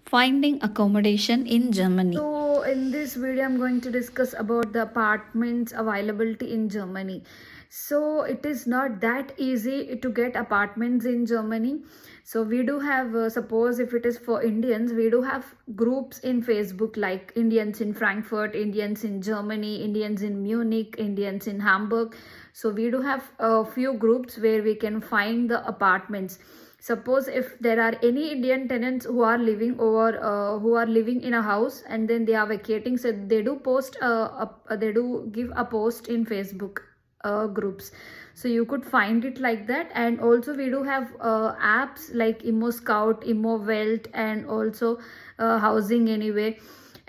Finding accommodation in Germany. So in this video I'm going to discuss about the apartments availability in Germany. So it is not that easy to get apartments in Germany. So we do have suppose if it is for Indians, we do have groups in Facebook like Indians in Frankfurt, Indians in Germany, Indians in Munich, Indians in Hamburg. So we do have a few groups where we can find the apartments. Suppose if there are any Indian tenants who are living over who are living in a house and then they are vacating, so they do post they do give a post in Facebook groups. So you could find it like that. And also we do have apps like Immo Scout, Immo Welt, and also Housing Anyway.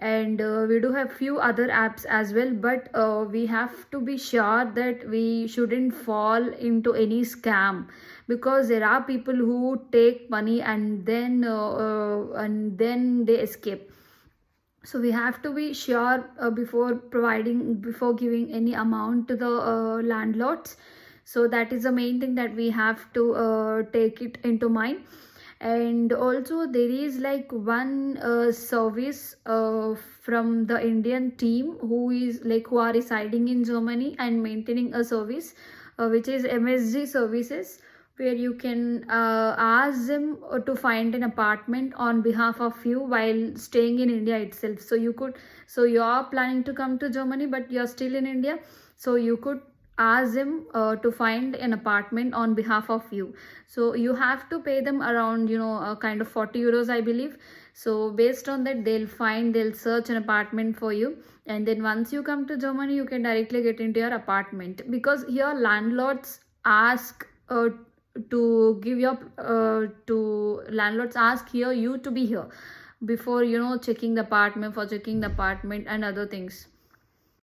And we do have few other apps as well, but we have to be sure that we shouldn't fall into any scam, because there are people who take money and then they escape. So we have to be sure before giving any amount to the landlords. So that is the main thing that we have to take it into mind. And also there is like one service from the Indian team who are residing in Germany and maintaining a service which is MSG services, where you can ask them to find an apartment on behalf of you while staying in India itself. So you are planning to come to Germany but you're still in India, so you could ask them to find an apartment on behalf of you. So you have to pay them around kind of 40 euros, I believe. So based on that, they'll search an apartment for you, and then once you come to Germany you can directly get into your apartment, because here landlords ask landlords ask here you to be here before checking the apartment and other things.